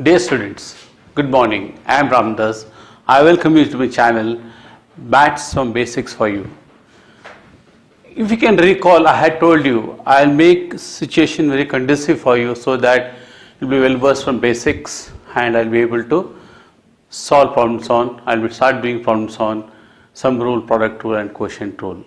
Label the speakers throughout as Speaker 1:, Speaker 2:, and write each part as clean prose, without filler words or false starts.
Speaker 1: Dear students, good morning. I am Ramdas. I welcome you to my channel, Maths from Basics for you. If you can recall, I had told you I'll make situation very conducive for you so that you'll be well versed from basics and I'll be able to solve problems on, I'll start doing problems on sum rule, product rule and quotient rule.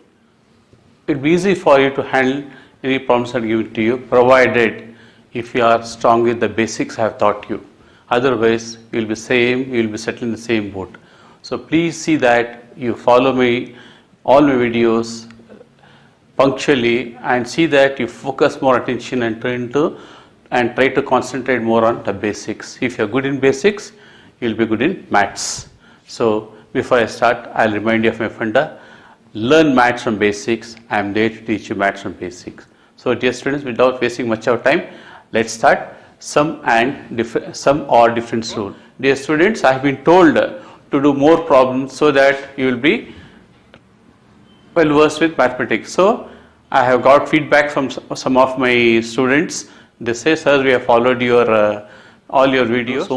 Speaker 1: It'll be easy for you to handle any problems that are given to you, provided if you are strong with the basics I have taught you. Otherwise, you'll be settled in the same boat. So please see that you follow all my videos punctually and see that you focus more attention and try to concentrate more on the basics. If you're good in basics, you'll be good in maths. So before I start, I'll remind you of my funda. Learn maths from basics. I am there to teach you maths from basics. So dear students, without wasting much of time, let's start sum or difference rule. Dear students, I have been told to do more problems so that you will be well versed with mathematics. So I have got feedback from some of my students. They say, sir, we have followed your all your videos.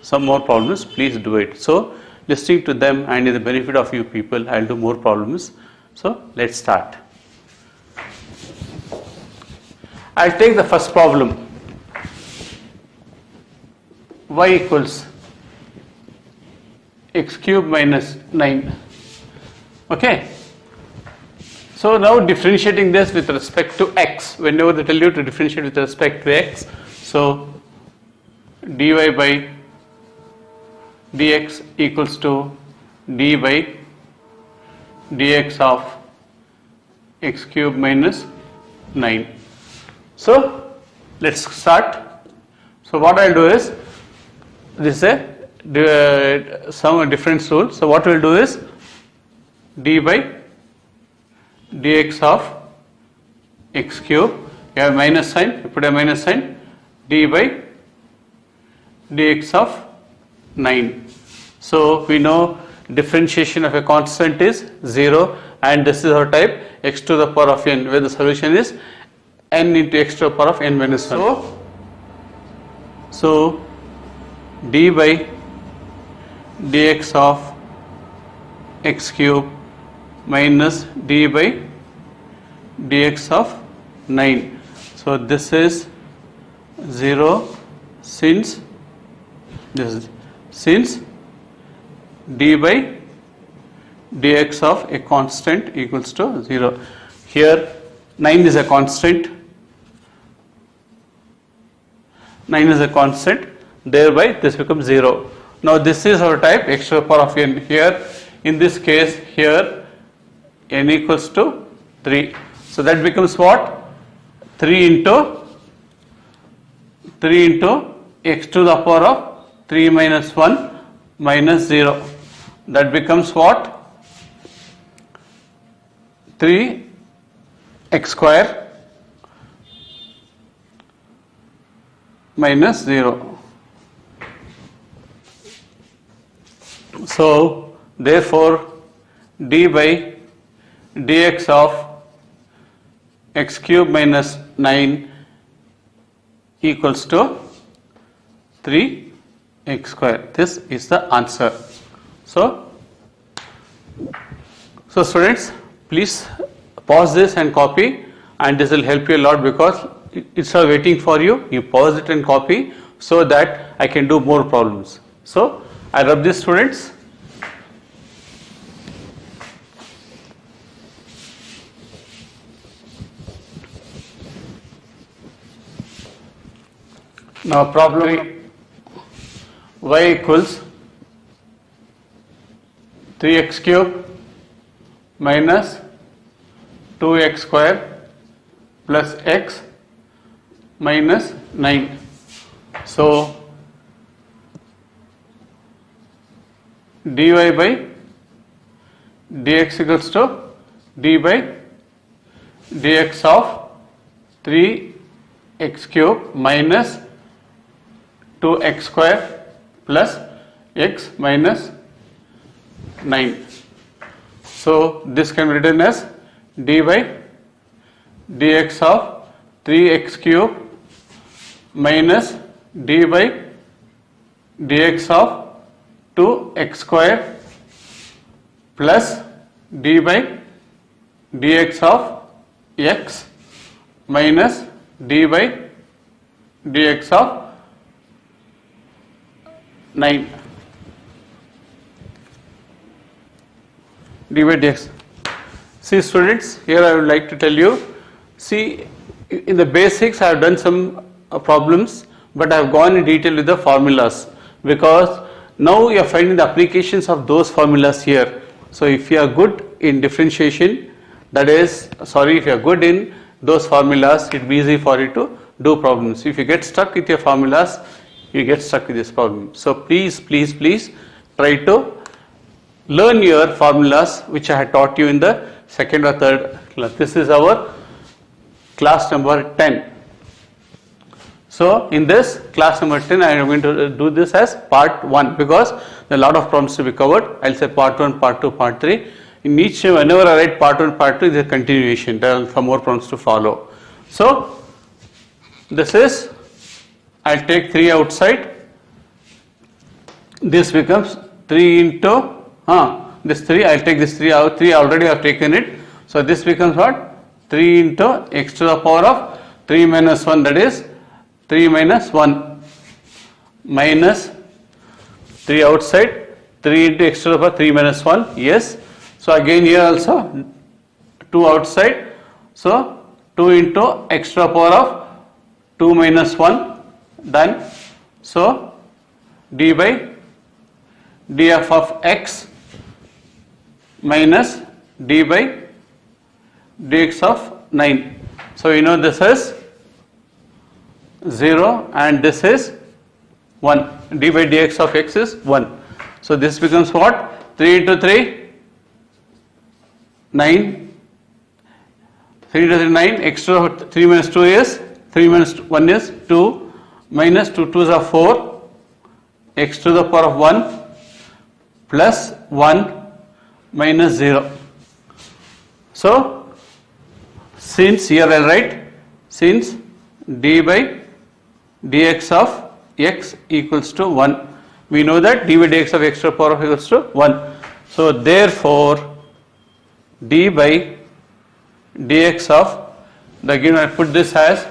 Speaker 1: Some more problems, please do it. So listening to them and in the benefit of you people, I'll do more problems. So let's start. I'll take the first problem. Y equals x cube minus 9. Okay. So now differentiating this with respect to x. Whenever they tell you to differentiate with respect to x, so dy by dx equals to d by dx of x cube minus 9. So let's start. So what I'll do is, this is a sum difference rule. So what we'll do is d by dx of x cube, you have minus sign, you put a minus sign, d by dx of 9. So we know differentiation of a constant is 0 and this is our type x to the power of n, where the solution is n into x to the power of n minus 1. So d by dx of x cube minus d by dx of 9. So this is 0 since d by dx of a constant equals to 0. Here 9 is a constant. 9 is a constant. Thereby this becomes 0. Now this is our type x to the power of n. Here in this case here n equals to 3. So that becomes what? 3 into x to the power of 3 minus 1 minus 0. That becomes what? 3x square minus 0. So therefore d by dx of x cube minus 9 equals to 3x square. This is the answer. So students, please pause this and copy, and this will help you a lot because it's waiting for you. You pause it and copy so that I can do more problems. So I rub this, students. Now problem y equals 3x cube minus 2x square plus x minus 9. So dy by dx equals to d by dx of 3x cube minus 2x square plus x minus 9. So this can be written as d by dx of 3x cube minus d by dx of 2x square plus d by dx of x minus d by dx of 9 d by dx. See students, here I would like to tell you, see in the basics I have done some problems, but I have gone in detail with the formulas, because now you are finding the applications of those formulas here. So if you are good in differentiation, that is, sorry, if you are good in those formulas, it will be easy for you to do problems. If you get stuck with your formulas, you get stuck with this problem. So please try to learn your formulas which I had taught you in the second or third class. This is our class number 10. So in this class number 10 I am going to do this as part 1, because there are a lot of problems to be covered. I will say part 1, part 2, part 3. In each, whenever I write part 1, part 2, there is a continuation. There are some more problems to follow. So this is, I will take 3 outside. This becomes 3 into, this 3, I will take this 3 out, 3 already I have taken it. So this becomes what? 3 into x to the power of 3 minus 1, that is 3 minus 1 minus 3 outside, 3 into x to the power 3 minus 1, yes. So again here also 2 outside, so 2 into x to the power of 2 minus 1, done. So d by df of x minus d by dx of 9. So you know this is 0 and this is 1. d by dx of x is 1. So this becomes what? 3 into 3, 9. 3 into 3, 9. X to 3 minus 2 is 3 minus 1 is 2, minus 2 2s are 4, x to the power of 1 plus 1 minus 0. So since here I write, since d by dx of x equals to 1, we know that d by dx of x to the power of equals to 1. So therefore d by dx of, again I put this as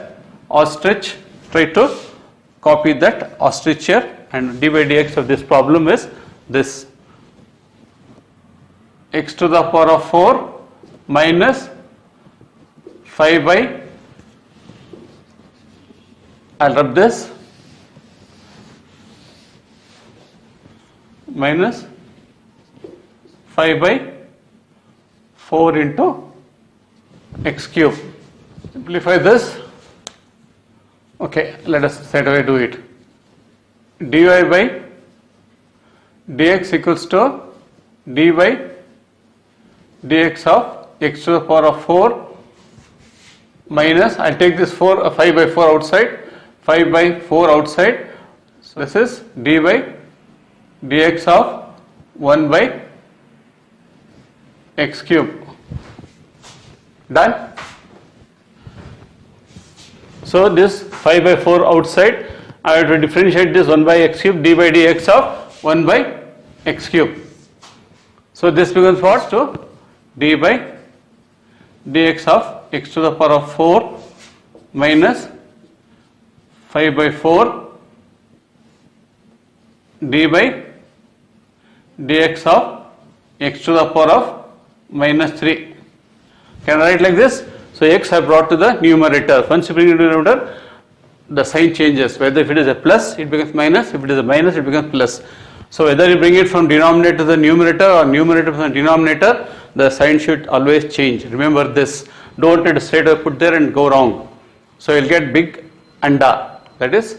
Speaker 1: ostrich, try to copy that ostrich here, and d by dx of this problem is this, x to the power of 4 minus 5 by, I will rub this, minus 5 by 4 into x cube. Simplify this. Okay, let us straight away do it. dy by dx equals to d by dx of x to the power of 4 minus, I will take this 5 by 4 outside, 5 by 4 outside. So this is d by dx of 1 by x cube. Done. So this 5 by 4 outside, I have to differentiate this 1 by x cube, d by dx of 1 by x cube. So this becomes what? To d by dx of x to the power of 4 minus 5 by 4 d by dx of x to the power of minus 3. Can I write like this? So x I brought to the numerator. Once you bring it to the numerator, the sign changes. Whether if it is a plus, it becomes minus. If it is a minus, it becomes plus. So whether you bring it from denominator to the numerator or numerator from the denominator, the sign should always change. Remember this. Don't let it straight away put there and go wrong. So you'll get big अंडा. That is,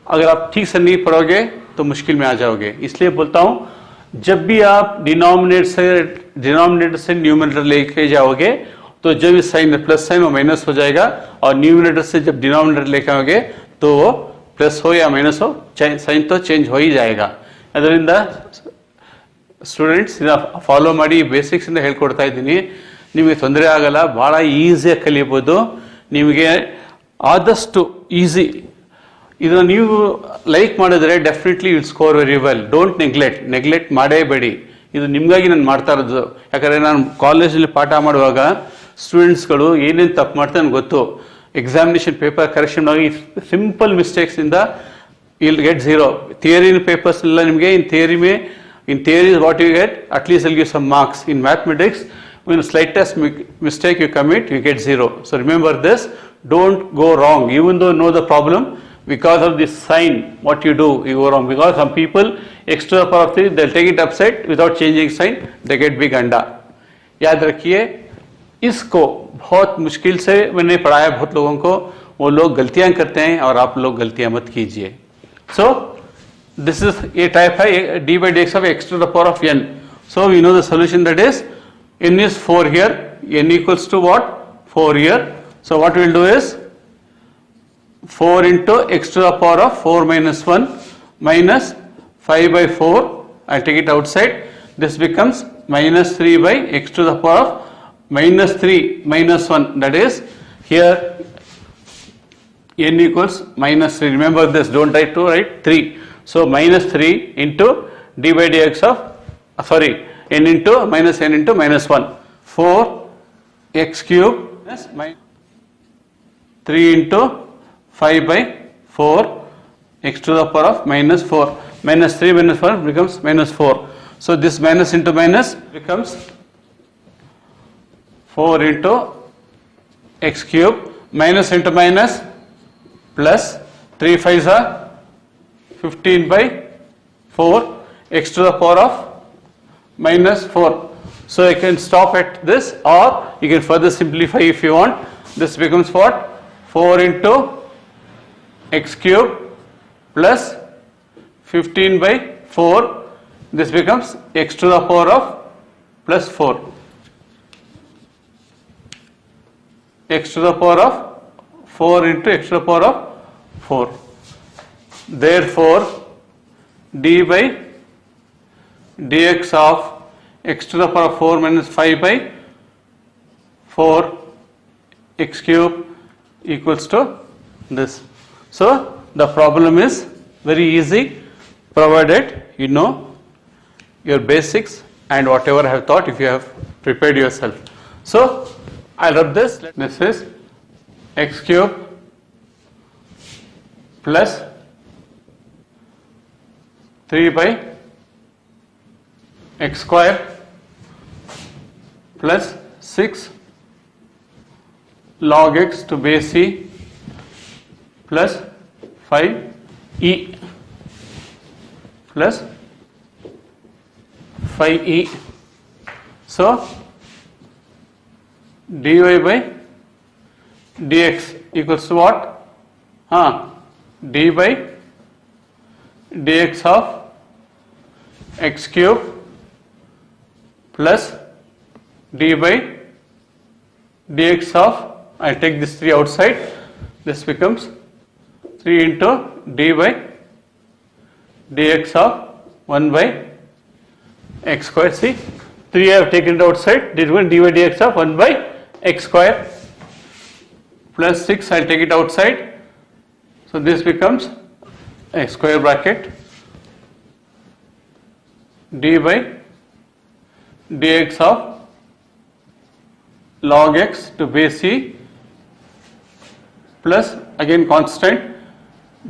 Speaker 1: अगर आप ठीक से नहीं पढ़ोगे तो मुश्किल में आ जाओगे. इसलिए बोलता हूँ, जब भी आप डिनोमिनेटर से न्यूमरेटर लेके जाओगे तो जब इस साइन में प्लस साइन वो माइनस हो जाएगा, और न्यूमरेटर से जब डिनोमिनेटर लेके आओगे तो वो प्लस हो या माइनस हो, साइन तो चेंज हो ही जाएगा. ಅದರಿಂದ ಸ್ಟೂಡೆಂಟ್ಸ್ ಇದನ್ನ ಫಾಲೋ ಮಾಡಿ, ಬೇಸಿಕ್ಸಿಂದ ಹೇಳ್ಕೊಡ್ತಾ ಇದ್ದೀನಿ. ನಿಮಗೆ ತೊಂದರೆ ಆಗಲ್ಲ, ಭಾಳ ಈಸಿಯಾಗಿ ಕಲಿಬೋದು. ನಿಮಗೆ ಆದಷ್ಟು ಈಸಿ ಇದನ್ನು ನೀವು ಲೈಕ್ ಮಾಡಿದ್ರೆ definitely will score very well. Don't neglect ಮಾಡೇಬೇಡಿ. ಇದು ನಿಮಗಾಗಿ ನಾನು ಮಾಡ್ತಾ ಇರೋದು. ಯಾಕಂದರೆ ನಾನು ಕಾಲೇಜಲ್ಲಿ ಪಾಠ ಮಾಡುವಾಗ ಸ್ಟೂಡೆಂಟ್ಸ್ಗಳು ಏನೇನು ತಪ್ಪು ಮಾಡ್ತಾರೆ ನನಗೆ ಗೊತ್ತು. ಎಕ್ಸಾಮಿನೇಷನ್ ಪೇಪರ್ ಕರೆಕ್ಷನ್ ಆಗಿ simple ಮಿಸ್ಟೇಕ್ಸಿಂದ you'll get 0. Theory papers ಎಲ್ಲ ನಿಮಗೆ in theory is what you get, at least they'll give some marks. In mathematics, when slightest mistake you commit, you get 0. So remember this, don't go wrong. Even though you know the problem, because of this sign, what you do, you go wrong. Because some people, x to the power of 3, they'll take it upside without changing sign, they get big anda. याद रखिए, इसको बहुत मुश्किल से मैंने पढ़ाया बहुत लोगों को, वो लोग गलतियां करते हैं और आप लोग गलतियां मत कीजिए. So this is a type है d by dx of x to the power of n. So we know the solution, that is n is 4 here, n equals to what? 4 here. So what we will do is 4 into x to the power of 4 minus 1 minus 5 by 4. I'll take it outside. This becomes minus 3 by x to the power of minus 3 minus 1. That is here n equals minus 3. Remember this, don't write 2, write 3. So minus 3 into d by dx of, n into minus n into minus 1. 4 x cube plus 3 into 5 by 4 x to the power of minus 4. Minus 3 minus 1 becomes minus 4. So this minus into minus becomes 4 into x cube, minus into minus plus 3 5s are 15 by 4 x to the power of minus 4. So I can stop at this, or you can further simplify if you want. This becomes what? 4 into x cube plus 15 by 4. This becomes x to the power of plus 4. X to the power of 4 into x to the power of 4. Therefore, d by dx of x to the power of 4 minus 5 by 4 x cube equals to this. So the problem is very easy, provided you know your basics and whatever I have taught, if you have prepared yourself. So I'll rub this. This is x cube plus 3 by x square plus 6 log x to base c plus 5e plus 5e. So dy by dx equals to what? D by dx of x cube plus d by dx of, I'll take this 3 outside, this becomes 3 into d by dx of 1 by x square. See, 3 I have taken it outside, this one d by dx of 1 by x square plus 6 I'll take it outside. So this becomes a square bracket d by dx of log x to base c plus again constant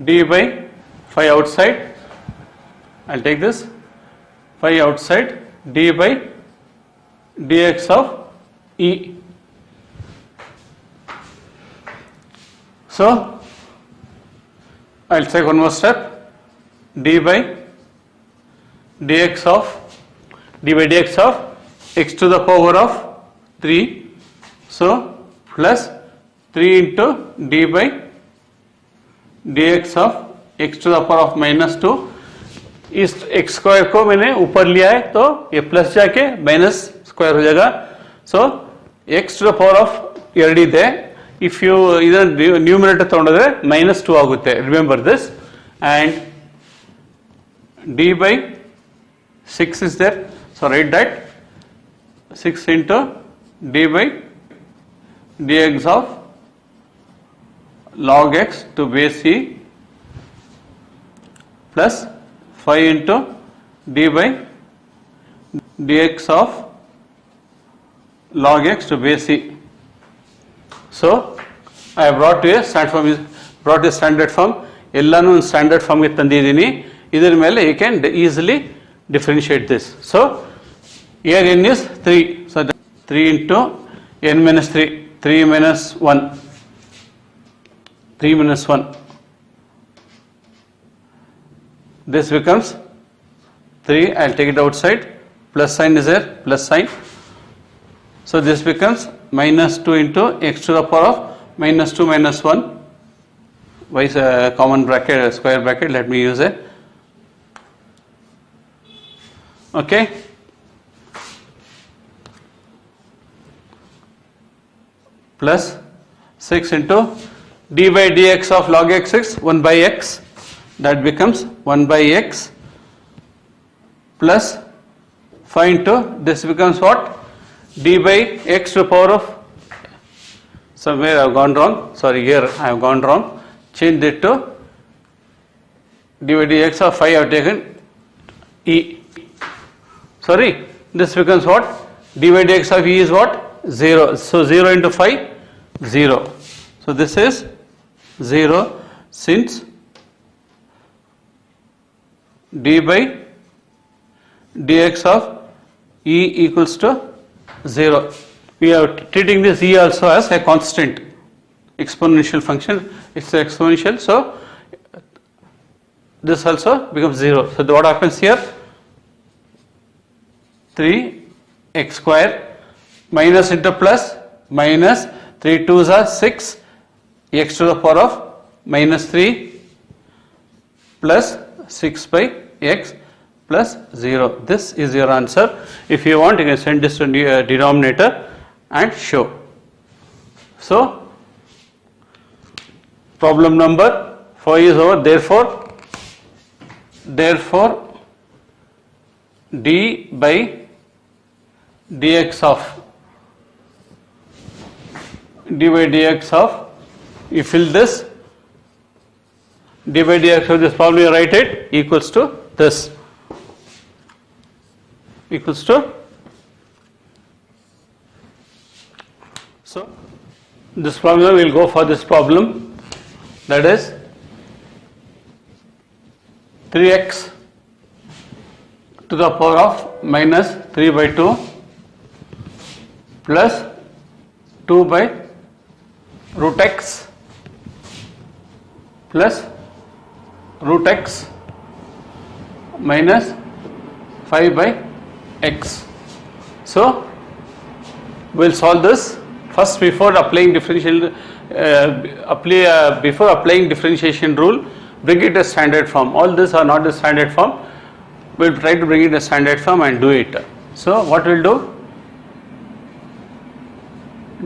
Speaker 1: d by 5 outside. I'll take this 5 outside, d by dx of e. So I'll take one more step, d by dx of x to the power of 3. So plus 3 into d by dx of x to the power of minus 2. इस x square को मैंने ऊपर लिया है तो ये plus जाके minus square हो जाएगा. So x to the power of ಎರಡಿದೆ. If you ಇದನ್ನು ನ್ಯೂಮರೇಟರ್ ತಗೊಂಡ್ರೆ minus 2 ಆಗುತ್ತೆ. Remember this. And d by 6 is there. So write that 6 into d by dx of log x to base c plus 5 into d by dx of log x to base c. So I have brought to a standard form. ಎಲ್ಲಾನು standard ಫಾರ್ಮ್ಗೆ ತಂದಿದ್ದೀನಿ. ಇದರ ಮೇಲೆ you can easily differentiate this. So here n is 3. So 3 into n minus 3. 3 minus 1. 3 minus 1. This becomes 3. I'll take it outside. Plus sign is there. Plus sign. So this becomes minus 2 into x to the power of minus 2 minus 1. Why is a common bracket, a square bracket? Let me use it. Okay. Plus 6 into d by dx of log x is 1 by x. That becomes 1 by x plus 5 into this becomes what? D by x to the power of, somewhere I have gone wrong. Sorry, here I have gone wrong. Change it to d by dx of 5 I have taken e. Sorry, this becomes what? D by dx of e is what? 0. So 0 into 5, 0. So this is 0 since d by dx of e equals to 0. We are treating this e also as a constant exponential function. It's exponential, so this also becomes 0. So what happens here? 3x square minus into plus minus 3 2s are 6 x to the power of minus 3 plus 6 by x plus 0. This is your answer. If you want, you can send this to denominator and show. So problem number 5 is over. Therefore d by dx of you fill this d by dx of this problem, you write it equals to this, equals to, so this problem we will go for this problem, that is 3x to the power of minus 3 by 2 plus 2 by root x plus root x minus 5 by x. So we will solve this. First, before applying differentiation rule, bring it a standard form. All these are not the standard form. We will try to bring it a standard form and do it. So what we will do?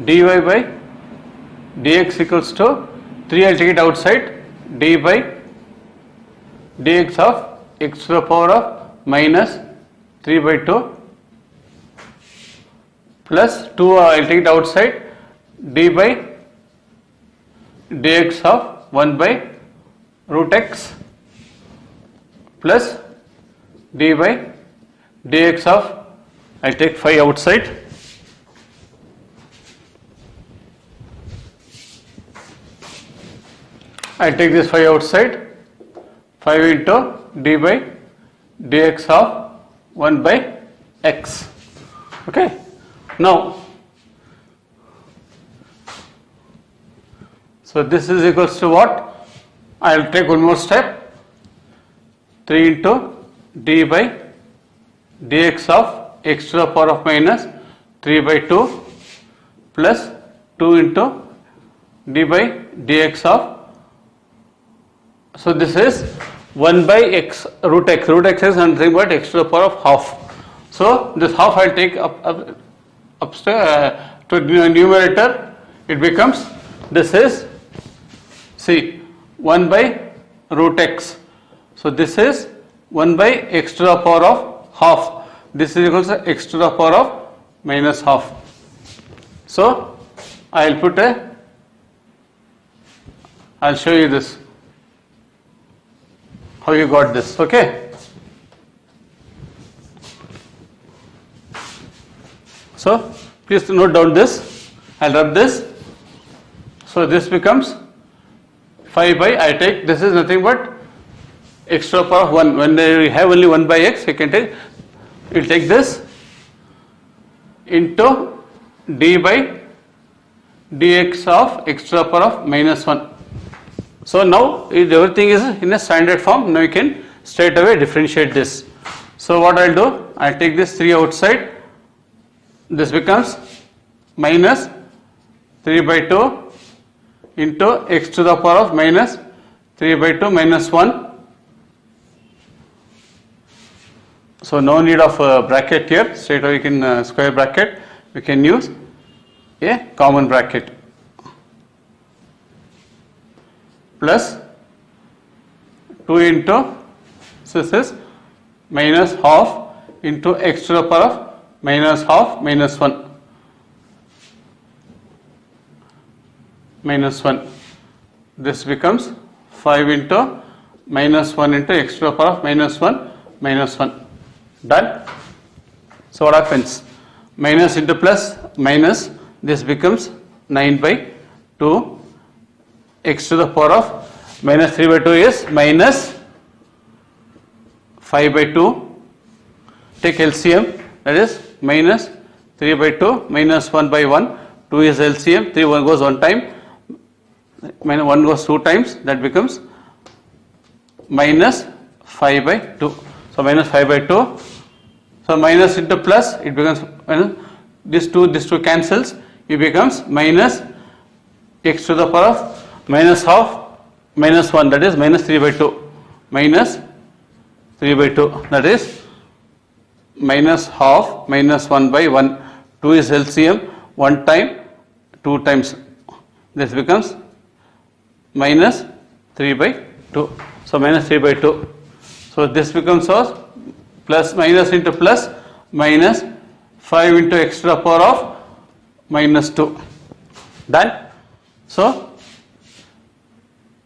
Speaker 1: dy by dx equals to 3, I will take it outside, d by dx of x to the power of minus 3 by 2 plus 2, I will take it outside, d by dx of 1 by root x plus d by dx of, I will take 5 outside, I will take this 5 outside, 5 into d by dx of 1 by x. Okay. Now, so this is equals to what? I will take one more step, 3 into d by dx of x to the power of minus 3 by 2 plus 2 into d by dx of, so this is 1 by x root x is nothing but x to the power of half. So this half I will take upstairs to numerator, it becomes, this is, see, 1 by root x. So this is 1 by x to the power of half. This is equals to x to the power of minus half. So I will put I will show you this. how you got this. Okay. So please note down this. I'll rub this. So this becomes 5 by, I take, this is nothing but x to the power of 1. When you have only 1 by x, you can take, you will take this into d by dx of x to the power of minus 1. So now everything is in a standard form. Now you can straight away differentiate this. So what I'll do, I'll take this 3 outside. This becomes minus 3 by 2 into x to the power of minus 3 by 2 minus 1. So no need of a bracket here, straight away you can square bracket, we can use a common bracket, plus 2 into, so this is minus half into x to the power of minus half minus 1. Minus 1. This becomes 5 into minus 1 into x to the power of minus 1 minus 1. Done. So what happens? Minus into plus minus, this becomes 9 by 2 x to the power of minus 3 by 2 is minus 5 by 2. Take LCM, that is minus 3 by 2 minus 1 by 1. 2 is LCM, 3 1 goes 1 time, 1 goes 2 times, that becomes minus 5 by 2. So minus 5 by 2. So minus into plus, it becomes, this 2 cancels, it becomes minus x to the power of minus half minus 1, that is minus 3 by 2. Minus 3 by 2, that is minus half minus 1 by 1. 2 is LCM, 1 time, 2 times. This becomes minus 3 by 2. So minus 3 by 2. So this becomes as plus minus into plus minus 5 into x to the power of minus 2. Done. So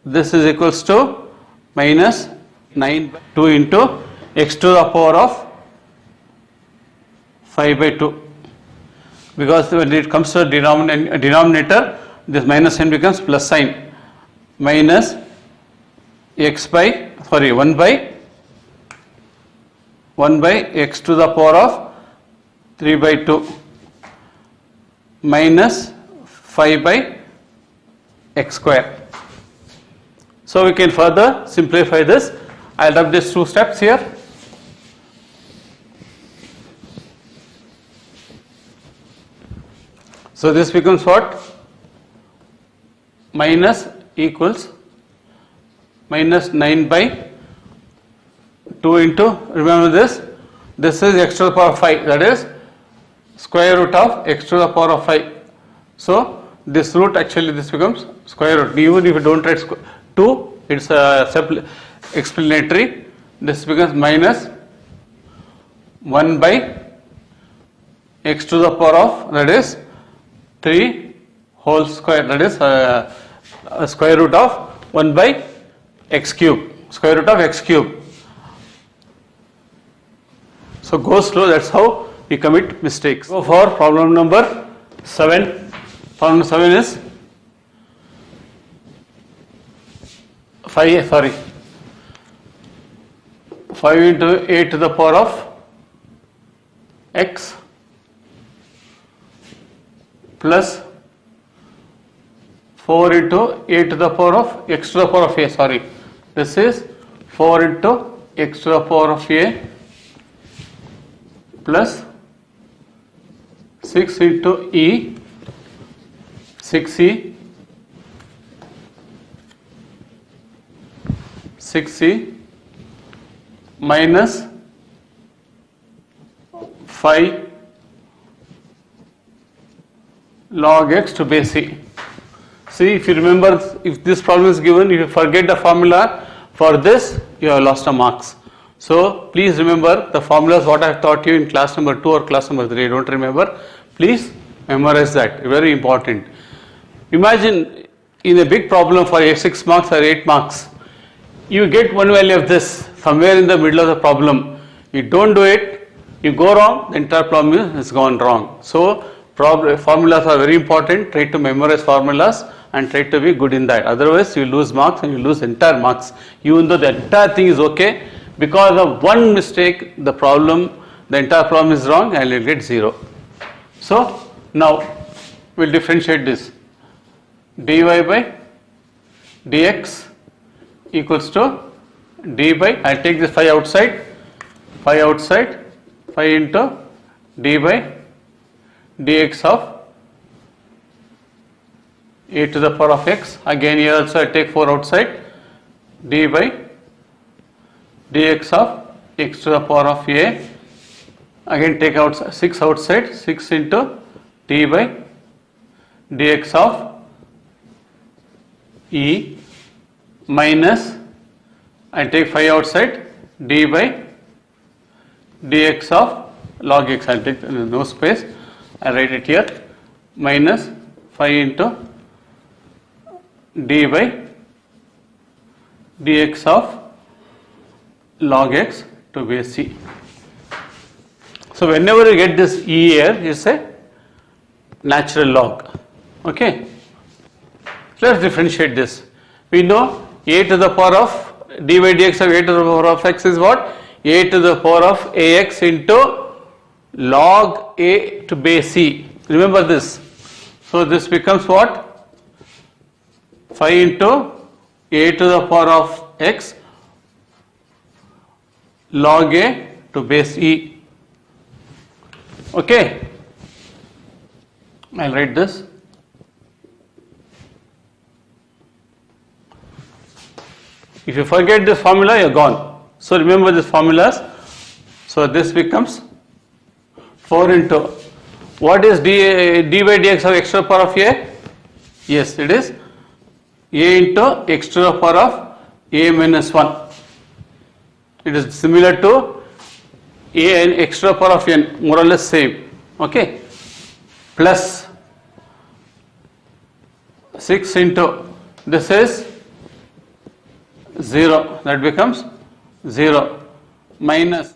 Speaker 1: this is equals to minus 9 by 2 into x to the power of 5 by 2. Because when it comes to denominator, this minus sign becomes plus sign. Minus x by, 1 by x to the power of 3 by 2 minus 5 by x square. So we can further simplify this. I'll have these 2 steps here. So this becomes what? Minus equals minus 9 by 2 into, remember this is x to the power of 5, that is square root of x to the power of 5. So this root, actually this becomes square root. Even if you don't write 2, it's a explanatory. This becomes minus 1 by x to the power of, that is 3 whole square, that is a square root of 1 by x cube, square root of x cube. So go slow, that's how we commit mistakes. Go for problem number 7. Problem number 7 is 5 into a to the power of x plus 4 into a to the power of x to the power of a, this is 4 into x to the power of a plus 6 into e, 6e, 6e minus 5 log x to base e. See, if you remember, if this problem is given, if you forget the formula for this, you have lost the marks. So please remember the formulas what I have taught you in class number 2 or class number 3. Don't remember, please memorize that, very important. Imagine in a big problem for 6 marks or 8 marks, you get one value of this somewhere in the middle of the problem. You don't do it, you go wrong, the entire problem is gone wrong. So formulas are very important. Try to memorize formulas and try to be good in that. Otherwise, you lose marks and you lose entire marks. Even though the entire thing is okay, because of one mistake, the entire problem is wrong and you'll get 0. So now we'll differentiate this. dy by dx equals to d by, I'll take this 5 outside, 5 into d by dx of a to the power of x. Again here also I take 4 outside, d by dx of x to the power of a. Again take out 6 outside, 6 into d by dx of e minus, I take 5 outside, d by dx of log x. I'll take no space, I'll write it here, minus 5 into d by dx of log x to base c. So whenever you get this e here, it's a natural log. Okay. Let's differentiate this. We know a to the power of d by dx of a to the power of x is what? A to the power of ax into log a to base c. Remember this. So this becomes what? 5 into a to the power of x log a to base e. Okay. I'll write this. If you forget this formula, you're gone. So remember these formulas. So this becomes 4 into, what is d by dx of x to the power of a? Yes, it is a into x to the power of a minus 1. It is similar to a and x to the power of n, more or less same. Okay. Plus 6 into, this is 0, that becomes 0, minus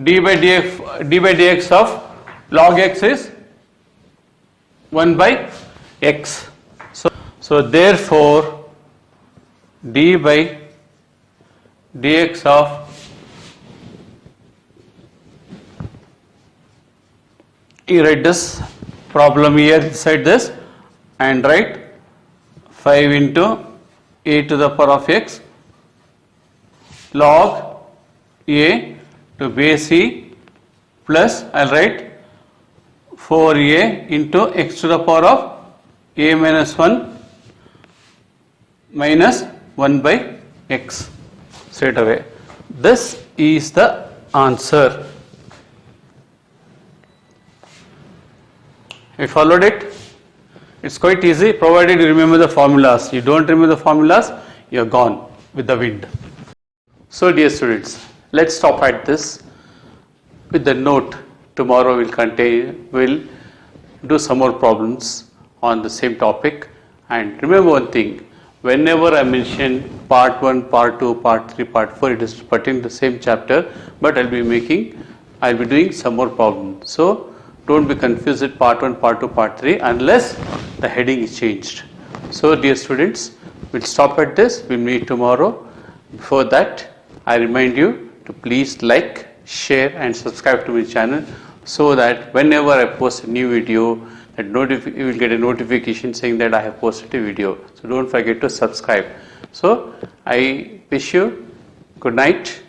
Speaker 1: d by dx of log x is 1 by x. So therefore d by dx of you write this problem here inside this and write 5 into a to the power of x log a to base e plus I'll write 4a into x to the power of a minus 1 minus 1 by x straight away. This is the answer. You followed it? It's quite easy provided you remember the formulas. You don't remember the formulas, you're gone with the wind. So dear students, let's stop at this with the note. Tomorrow we'll do some more problems on the same topic. And remember one thing, whenever I mention part 1, part 2, part 3, part 4, it is pertaining to the same chapter, but I'll be doing some more problems. So don't be confused with part 1, part 2, part 3 unless the heading is changed. So dear students, we'll stop at this, we'll meet tomorrow. Before that, I remind you to please like, share and subscribe to my channel so that whenever I post a new video, you will get a notification saying that I have posted a video. So don't forget to subscribe. So I wish you good night,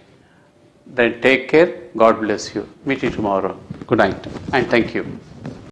Speaker 1: then take care, God bless you. Meet you tomorrow. Good night and thank you.